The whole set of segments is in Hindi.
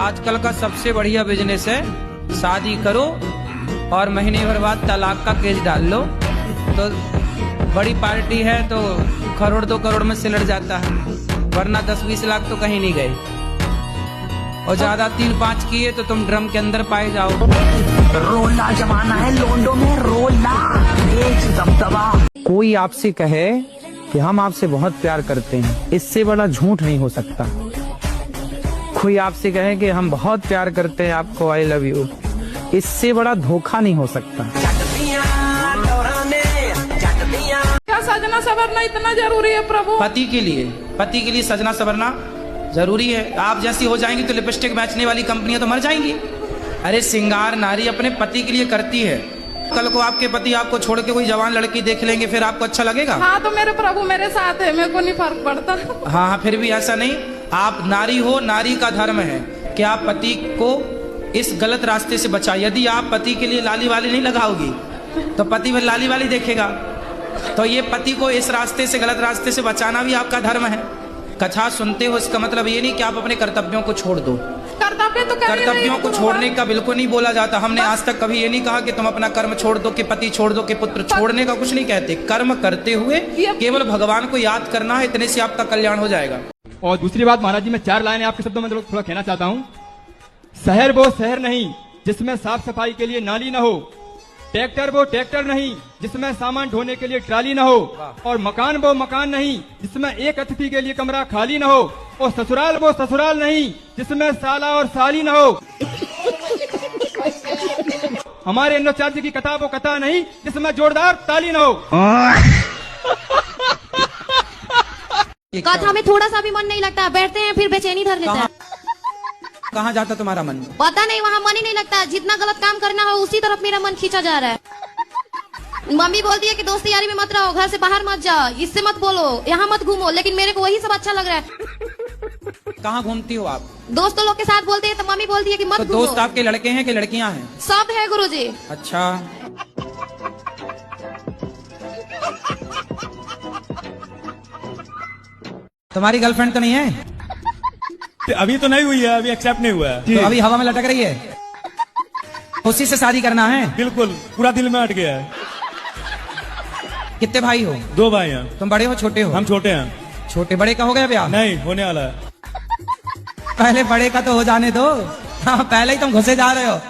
आजकल का सबसे बढ़िया बिजनेस है, शादी करो और महीने भर बाद तलाक का केस डाल लो, तो बड़ी पार्टी है तो करोड़ 2 करोड़ में सिलट जाता है, वरना 10-20 लाख तो कहीं नहीं गए। और ज्यादा 3-5 किए तो तुम ड्रम के अंदर पाए जाओ। रोला जमाना है लोंडो में, रोला देख दबदबा। कोई आपसे कहे कि हम आपसे बहुत प्यार करते हैं, इससे बड़ा झूठ नहीं हो सकता। कोई आपसे कहे कि हम बहुत प्यार करते हैं आपको, आई लव यू, इससे बड़ा धोखा नहीं हो सकता। क्या सजना सवरना इतना जरूरी है प्रभु? पति के लिए सजना सवरना जरूरी है। आप जैसी हो जाएंगी तो लिपस्टिक बेचने वाली कंपनियां तो मर जाएंगी। अरे श्रृंगार नारी अपने पति के लिए करती है। कल को आपके पति आपको छोड़ के कोई जवान लड़की देख लेंगे, फिर आपको अच्छा लगेगा? हाँ, तो मेरे प्रभु मेरे साथ है, मेरे को नहीं फर्क पड़ता। हाँ, फिर भी ऐसा नहीं। आप नारी हो, नारी का धर्म है कि आप पति को इस गलत रास्ते से बचाए। यदि आप पति के लिए लाली वाली नहीं लगाओगी तो पति में लाली वाली देखेगा। तो ये पति को इस रास्ते से, गलत रास्ते से बचाना भी आपका धर्म है। कथा सुनते हो, इसका मतलब ये नहीं कि आप अपने कर्तव्यों को छोड़ दो। कर्तव्यों को छोड़ने का बिल्कुल नहीं बोला जाता। हमने आज तक कभी ये नहीं कहा कि तुम अपना कर्म छोड़ दो, कि पति छोड़ दो, कि पुत्र छोड़ने का कुछ नहीं कहते। कर्म करते हुए केवल भगवान को याद करना है, इतने से आपका कल्याण हो जाएगा। और दूसरी बात महाराज जी, मैं 4 लाइनें आपके शब्दों में थोड़ा कहना चाहता हूँ। शहर वो शहर नहीं जिसमें साफ सफाई के लिए नाली न हो, ट्रैक्टर वो ट्रैक्टर नहीं जिसमें सामान ढोने के लिए ट्राली न हो, और मकान वो मकान नहीं जिसमें एक अतिथि के लिए कमरा खाली न हो, और ससुराल वो ससुराल नहीं जिसमें साला और साली न हो। हमारे अन्नोचार्य की कथा वो कथा नहीं जिसमें जोरदार ताली न हो। कथा में थोड़ा सा भी मन नहीं लगता, बैठते हैं फिर बेचैनी धर लेता है। कहाँ जाता तुम्हारा मन? पता नहीं, वहाँ मन ही नहीं लगता। जितना गलत काम करना हो उसी तरफ मेरा मन खींचा जा रहा है। मम्मी बोलती है कि दोस्ती यारी में मत रहो, घर से बाहर मत जाओ, इससे मत बोलो, यहाँ मत घूमो, लेकिन मेरे को वही सब अच्छा लग रहा है। कहाँ घूमती हो आप? दोस्तों लोग के साथ बोलते हैं तो मम्मी बोलती है कि मत घूमो। दोस्त आपके लड़के हैं कि लड़कियाँ हैं? सब है गुरुजी। अच्छा, तुम्हारी गर्लफ्रेंड तो नहीं है? अभी तो नहीं हुई है, अभी एक्सेप्ट नहीं हुआ है। तो अभी हवा में लटक रही है, उसी से शादी करना है? बिल्कुल, पूरा दिल में अट गया है। कितने भाई हो? 2 भाई हैं। तुम बड़े हो छोटे हो? हम छोटे हैं। छोटे बड़े का हो गया ब्याह? नहीं, होने वाला है। पहले बड़े का तो हो जाने दो। हाँ, पहले ही तुम घुसे जा रहे हो।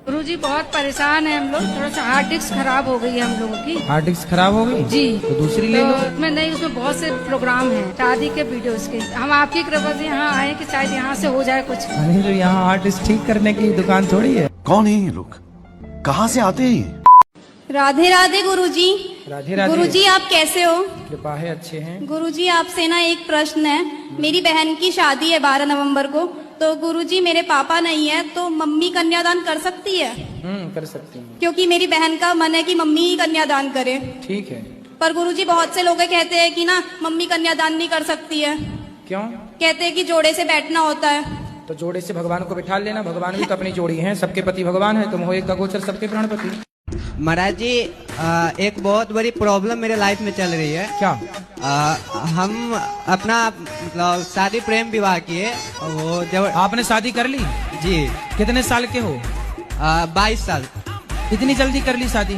गुरुजी बहुत परेशान है हम लोग, थोड़ा सा हार्ड डिस्क खराब हो गई है हम लोगों की। हार्ड डिस्क खराब हो गई जी, तो दूसरी ले लो। मैं नहीं, उसमें बहुत से प्रोग्राम हैं, शादी के वीडियोस के। हम आपकी कृपा से यहाँ आए कि शायद यहाँ से हो जाए कुछ। अरे तो यहाँ हार्ड डिस्क ठीक करने की दुकान थोड़ी है। कौन है ये लोग, कहाँ से आते हैं? राधे राधे गुरुजी। राधे राधे। गुरुजी आप कैसे हो? कृपा है, अच्छे हैं। गुरुजी आपसे ना एक प्रश्न है। मेरी बहन की शादी है 12 नवंबर को, तो गुरुजी मेरे पापा नहीं है, तो मम्मी कन्यादान कर सकती है? कर सकती हैं। क्योंकि मेरी बहन का मन है कि मम्मी ही कन्यादान करे। ठीक है। पर गुरुजी बहुत से लोग कहते हैं कि ना मम्मी कन्यादान नहीं कर सकती है। क्यों? कहते हैं कि जोड़े से बैठना होता है। तो जोड़े से भगवान को बिठा लेना, भगवान भी तो अपनी जोड़ी है, सबके पति भगवान है। तुम हो एक गोचर सबके प्राणपति। महाराज जी, एक बहुत बड़ी प्रॉब्लम मेरे लाइफ में चल रही है। क्या? हम अपना मतलब शादी प्रेम विवाह किए, वो जब आपने शादी कर ली? जी। कितने साल के हो? 22 साल। इतनी जल्दी कर ली शादी?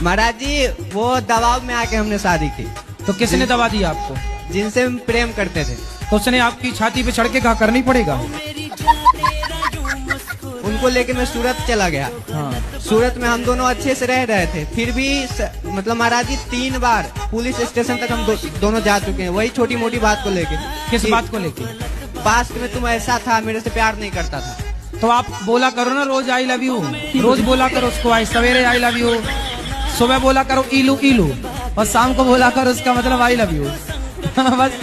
महाराज जी, वो दबाव में आके हमने शादी की। तो किसने दबा दिया आपको? जिनसे हम प्रेम करते थे। तो उसने आपकी छाती पे चढ़ के कहा करनी पड़ेगा? उनको लेके मैं सूरत चला गया। हाँ। सूरत में हम दोनों अच्छे से रह रहे थे, फिर भी मतलब महाराज जी 3 बार पुलिस स्टेशन तक हम दोनों जा चुके हैं, वही छोटी मोटी बात को लेके। किस बात को लेके? पास्ट में तुम ऐसा था, मेरे से प्यार नहीं करता था। तो आप बोला करो ना रोज आई लव यू, रोज बोला करो उसको, आई सवेरे आई लव यू, सुबह बोला करो इलू इलू, और शाम को बोला करो उसका मतलब आई लव यू। बस।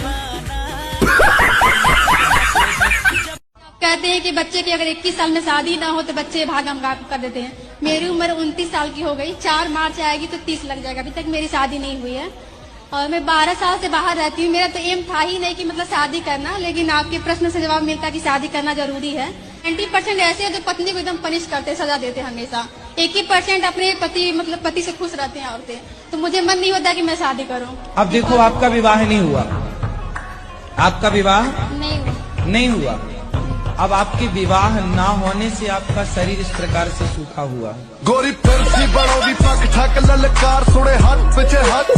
कहते हैं कि बच्चे की अगर 21 साल में शादी ना हो तो बच्चे भागम भाग कर देते हैं। मेरी उम्र 29 साल की हो गई, 4 मार्च आएगी तो 30 लग जाएगा। अभी तक मेरी शादी नहीं हुई है और मैं 12 साल से बाहर रहती हूँ। मेरा तो एम था ही नहीं कि मतलब शादी करना, लेकिन आपके प्रश्न से जवाब मिलता कि शादी करना जरूरी है। 90% ऐसे हैं जो पत्नी को एकदम पनिश करते, सजा देते हमेशा। 1% अपने पति से खुश रहते हैं औरतें। तो मुझे मन नहीं होता कि मैं शादी करूं। अब देखो आपका विवाह नहीं हुआ, आपका विवाह नहीं हुआ। अब आपके विवाह ना होने से आपका शरीर इस प्रकार से सूखा हुआ। गोरी फिर सी बड़ो दी पक ठक ललकार सुने हाथ पीछे हाथ